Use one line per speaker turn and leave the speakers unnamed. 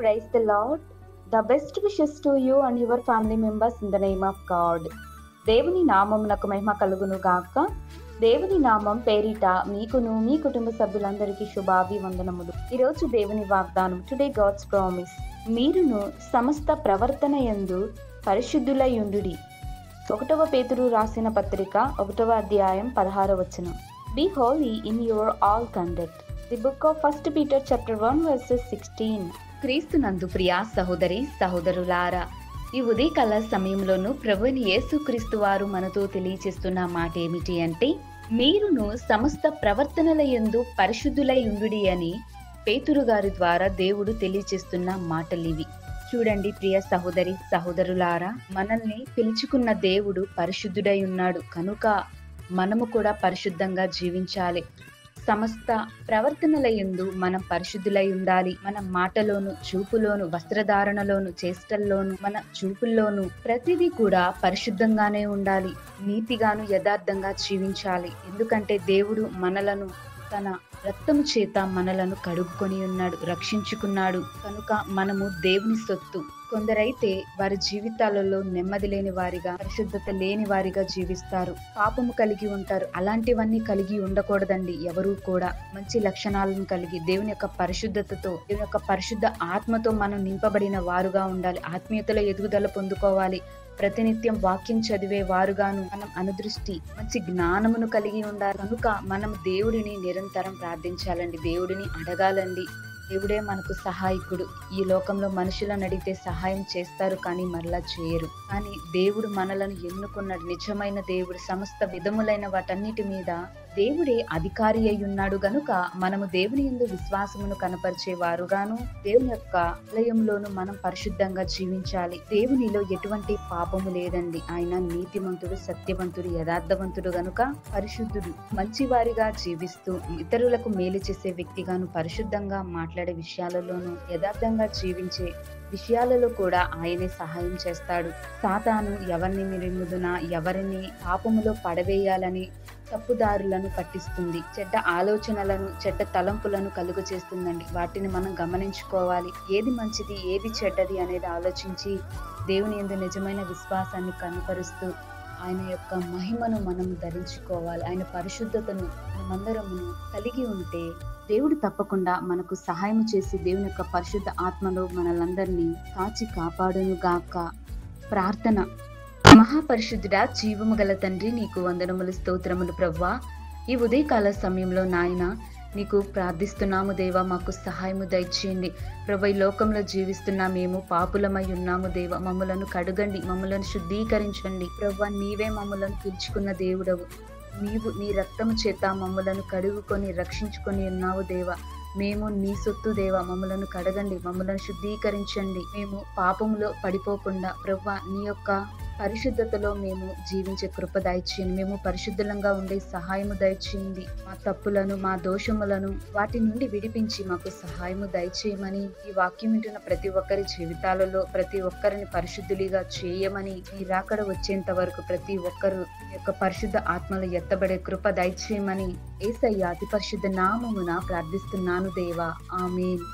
Praise the Lord. The best wishes to you and your family members in the name of God. దేవుని నామమునకు మహిమ కలుగును గాక. దేవుని నామం పేరిట మీకును మీ కుటుంబ సభ్యులందరికీ శుభాభివందనములు. ఈరోజు దేవుని వాగ్దానం, టుడే గాడ్స్ ప్రామిస్, మీరును సమస్త ప్రవర్తన యందు పరిశుద్ధులై ఉండుడి. 1వ పేతురు రాసిన పత్రిక 1వ అధ్యాయం 16వ వచనం. Be holy in your all conduct. The book of 1 Peter chapter 1 verses 16. క్రీస్తునందు ప్రియా సహోదరి సహోదరులారా, ఈ ఉదయకాల సమయంలోనూ ప్రభువైన యేసుక్రీస్తు వారు మనతో తెలియచేస్తున్న మాట ఏమిటి అంటే, మీరును సమస్త ప్రవర్తనల యందు పరిశుద్ధులై ఉండుడి అని పేతురు గారి ద్వారా దేవుడు తెలియచేస్తున్న మాటలివి. చూడండి ప్రియ సహోదరి సహోదరులారా, మనల్ని పిలుచుకున్న దేవుడు పరిశుద్ధుడై ఉన్నాడు కనుక మనము కూడా పరిశుద్ధంగా జీవించాలి. సమస్త ప్రవర్తనల యందు మనం పరిశుద్ధులై ఉండాలి. మన మాటలోను, చూపులోను, వస్త్రధారణలోను, చేష్టల్లోను, మన చూపుల్లోను ప్రతిదీ కూడా పరిశుద్ధంగానే ఉండాలి. నీతిగాను యథార్థంగా జీవించాలి. ఎందుకంటే దేవుడు మనలను తన రక్తము చేత మనలను కడుగుకొని ఉన్నాడు, రక్షించుకున్నాడు కనుక మనము దేవుని సొత్తు. కొందరైతే వారి జీవితాలలో నెమ్మది లేని వారిగా, పరిశుద్ధత లేని వారిగా జీవిస్తారు, పాపము కలిగి ఉంటారు. అలాంటివన్నీ కలిగి ఉండకూడదండి. ఎవరూ కూడా మంచి లక్షణాలను కలిగి దేవుని యొక్క పరిశుద్ధతతో, దేవుని యొక్క పరిశుద్ధ ఆత్మతో మనం నింపబడిన వారుగా ఉండాలి. ఆత్మీయతలో ఎదుగుదల పొందుకోవాలి. ప్రతినిత్యం వాక్యం చదివే వారుగాను మనం అనుదృష్టి, మంచి జ్ఞానమును కలిగి ఉండాలి. కనుక మనం దేవుడిని నిరంతరం ప్రార్థించాలండి, దేవుడిని అడగాలండి. దేవుడే మనకు సహాయకుడు. ఈ లోకంలో మనుషులను అడిగితే సహాయం చేస్తారు కానీ మరలా చేయరు. కానీ దేవుడు మనలను ఎన్నుకున్నాడు. నిజమైన దేవుడు సమస్త విధములైన వాటన్నిటి మీద దేవుడే అధికారి అయి ఉన్నాడు గనుక మనము దేవుని యందు విశ్వాసమును కనపరిచే వారుగాను, దేవుని యొక్క ఆలయంలోను మనం పరిశుద్ధంగా జీవించాలి. దేవునిలో ఎటువంటి పాపము లేదండి. ఆయన నీతిమంతుడు, సత్యవంతుడు, యథార్థవంతుడు గనుక పరిశుద్ధుడు. మంచివారిగా జీవిస్తూ ఇతరులకు మేలు చేసే వ్యక్తిగాను, పరిశుద్ధంగా మాట్లాడే విషయాలలోనూ, యథార్థంగా జీవించే విషయాలలో కూడా ఆయనే సహాయం చేస్తాడు. సాతాను ఎవరిని మిరిముదునా, ఎవరిని పాపములో పడవేయాలని తప్పుదారులను పట్టిస్తుంది. చెడ్డ ఆలోచనలను, చెడ్డ తలంపులను కలుగ చేస్తుందండి. వాటిని మనం గమనించుకోవాలి. ఏది మంచిది, ఏది చెడ్డది అనేది ఆలోచించి దేవుని యందు నిజమైన విశ్వాసాన్ని కనపరుస్తూ ఆయన యొక్క మహిమను మనము ధరించుకోవాలి. ఆయన పరిశుద్ధతను మనమందరము కలిగి ఉంటే దేవుడు తప్పకుండా మనకు సహాయం చేసి దేవుని యొక్క పరిశుద్ధ ఆత్మలో మనలందరినీ కాచి కాపాడును గాక. ప్రార్థన. మహాపరిశుద్ధుడా, జీవము గల తండ్రి, నీకు వందనములు, స్తోత్రములు ప్రభువా. ఈ ఉదయకాల సమయంలో నాయన నీకు ప్రార్థిస్తున్నాము దేవా, మాకు సహాయము దయచేయండి ప్రభు. ఈ లోకంలో జీవిస్తున్నా మేము పాపులమై ఉన్నాము దేవా, మమ్మలను కడుగండి, మమ్మలను శుద్ధీకరించండి ప్రభు. నీవే మమ్మలను పిలుచుకున్న దేవుడవు. నీవు నీ రక్తము చేత మమ్మలను కడుగుకొని రక్షించుకొని ఉన్నావు దేవా. మేము నీ సొత్తు దేవా, మమ్మలను కడగండి, మమ్మలను శుద్ధీకరించండి. మేము పాపములో పడిపోకుండా ప్రభు నీ యొక్క పరిశుద్ధతలో మేము జీవించే కృప దయచేయండి. మేము పరిశుద్ధంగా ఉండే సహాయము దయచేయండి. మా తప్పులను, మా దోషములను వాటి నుండి విడిపించి మాకు సహాయము దయచేయమని, ఈ వాక్యం వింటున్న ప్రతి ఒక్కరి జీవితాలలో ప్రతి ఒక్కరిని పరిశుద్ధులుగా చేయమని, ఈ రాకడ వచ్చేంత వరకు ప్రతి ఒక్కరు యొక్క పరిశుద్ధ ఆత్మలు ఎత్తబడే కృప దయచేయమని యేసయ్య అతి పరిశుద్ధ నామమున ప్రార్థిస్తున్నాను దేవా. ఆమేన్.